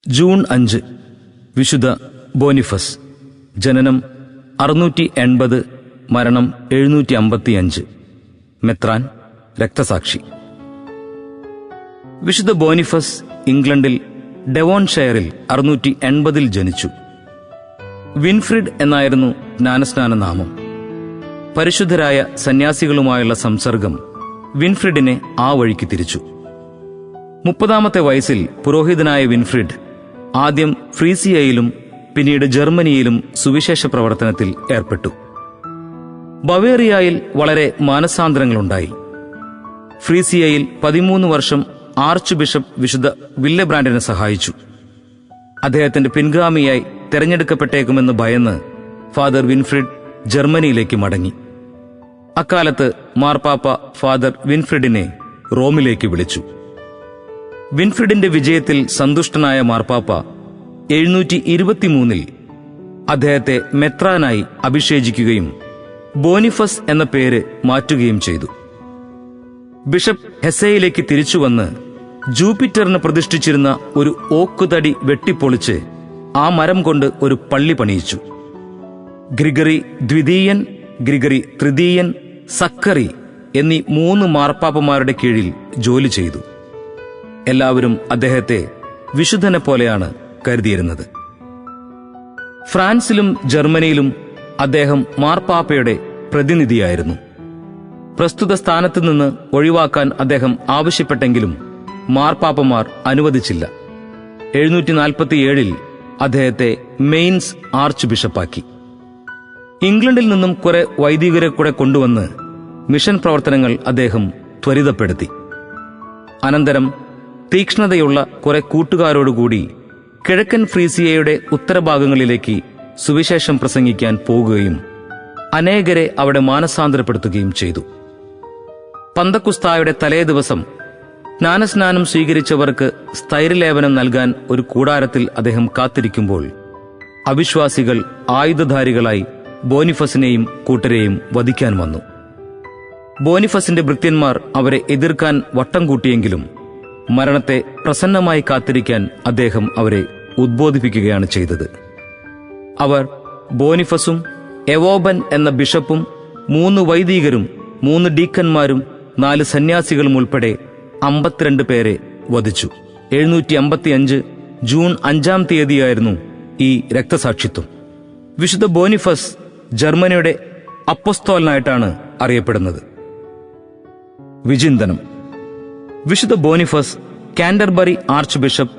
June 5 വിശുദ്ധ Boniface. ജനനം 680, മരണം 755. മെത്രാൻ, രക്തസാക്ഷി. വിശുദ്ധ ബോനിഫസ് ഇംഗ്ലണ്ടിൽ ഡെവോൺഷയറിൽ 680 ജനിച്ചു. വിൻഫ്രിഡ് എന്നായിരുന്നു ജ്ഞാനസ്നാന നാമം. പരിശുദ്ധരായ സന്യാസികളുമായുള്ള സംസർഗം വിൻഫ്രിഡിനെ ആ വഴിക്ക് തിരിച്ചു. 30-ാമത്തെ വയസ്സിൽ പുരോഹിതനായ വിൻഫ്രിഡ് ആദ്യം ഫ്രീസിയയിലും പിന്നീട് ജർമ്മനിയിലും സുവിശേഷ പ്രവർത്തനത്തിൽ ഏർപ്പെട്ടു. ബവേറിയയിൽ വളരെ മാനസാന്തരങ്ങളുണ്ടായി. ഫ്രീസിയയിൽ 13 വർഷം ആർച്ച് ബിഷപ്പ് വിശുദ്ധ വില്ലെബ്രാൻഡിനെ സഹായിച്ചു. അദ്ദേഹത്തിന്റെ പിൻഗാമിയായി തെരഞ്ഞെടുക്കപ്പെട്ടേക്കുമെന്ന് ഭയന്ന് ഫാദർ വിൻഫ്രിഡ് ജർമ്മനിയിലേക്ക് മടങ്ങി. അക്കാലത്ത് മാർപ്പാപ്പ ഫാദർ വിൻഫ്രിഡിനെ റോമിലേക്ക് വിളിച്ചു. വിൻഫ്രിഡിന്റെ വിജയത്തിൽ സന്തുഷ്ടനായ മാർപ്പാപ്പ 723 അദ്ദേഹത്തെ മെത്രാനായി അഭിഷേചിക്കുകയും ബോനിഫസ് എന്ന പേര് മാറ്റുകയും ചെയ്തു. ബിഷപ്പ് ഹെസയിലേക്ക് തിരിച്ചുവന്ന് ജൂപ്പിറ്ററിന് പ്രതിഷ്ഠിച്ചിരുന്ന ഒരു ഓക്കുതടി വെട്ടിപ്പൊളിച്ച് ആ മരം കൊണ്ട് ഒരു പള്ളി പണിയിച്ചു. ഗ്രിഗറി ദ്വിതീയൻ, ഗ്രിഗറി തൃതീയൻ, സക്കറി എന്നീ 3 മാർപ്പാപ്പമാരുടെ കീഴിൽ ജോലി ചെയ്തു. എല്ലാവരും അദ്ദേഹത്തെ വിശുദ്ധനെ പോലെയാണ് കരുതിയിരുന്നത്. ഫ്രാൻസിലും ജർമ്മനിയിലും അദ്ദേഹം മാർപ്പാപ്പയുടെ പ്രതിനിധിയായിരുന്നു. പ്രസ്തുത സ്ഥാനത്ത് നിന്ന് ഒഴിവാക്കാൻ അദ്ദേഹം ആവശ്യപ്പെട്ടെങ്കിലും മാർപ്പാപ്പമാർ അനുവദിച്ചില്ല. 747 അദ്ദേഹത്തെ മെയിൻസ് ആർച്ച് ബിഷപ്പാക്കി. ഇംഗ്ലണ്ടിൽ നിന്നും കുറെ വൈദികരെ കൂടെ കൊണ്ടുവന്ന് മിഷൻ പ്രവർത്തനങ്ങൾ അദ്ദേഹം ത്വരിതപ്പെടുത്തി. അനന്തരം തീക്ഷ്ണതയുള്ള കുറെ കൂട്ടുകാരോടുകൂടി കിഴക്കൻ ഫ്രീസിയയുടെ ഉത്തരഭാഗങ്ങളിലേക്ക് സുവിശേഷം പ്രസംഗിക്കാൻ പോകുകയും അനേകരെ അവിടെ മാനസാന്തരപ്പെടുത്തുകയും ചെയ്തു. പന്തക്കുസ്തായുടെ തലേ ദിവസം ജ്ഞാനസ്നാനം സ്വീകരിച്ചവർക്ക് സ്ഥൈര്യലേപനം നൽകാൻ ഒരു കൂടാരത്തിൽ അദ്ദേഹം കാത്തിരിക്കുമ്പോൾ അവിശ്വാസികൾ ആയുധധാരികളായി ബോനിഫസിനെയും കൂട്ടരെയും വധിക്കാൻ വന്നു. ബോനിഫസിന്റെ ഭൃത്യന്മാർ അവരെ എതിർക്കാൻ വട്ടം കൂട്ടിയെങ്കിലും മരണത്തെ പ്രസന്നമായി കാത്തിരിക്കാൻ അദ്ദേഹം അവരെ ഉദ്ബോധിപ്പിക്കുകയാണ് ചെയ്തത്. അവർ ബോനിഫസും എവോബൻ എന്ന ബിഷപ്പും 3 വൈദികരും 3 ഡീക്കന്മാരും 4 സന്യാസികളും ഉൾപ്പെടെ 52 പേരെ വധിച്ചു. 755 ജൂൺ 5-ാം തീയതിയായിരുന്നു ഈ രക്തസാക്ഷിത്വം. വിശുദ്ധ ബോനിഫസ് ജർമ്മനിയുടെ അപ്പൊസ്തോലനായിട്ടാണ് അറിയപ്പെടുന്നത്. വിചിന്തനം. വിശുദ്ധ ബോനിഫസ് കാന്റർബറി ആർച്ച് ബിഷപ്പ്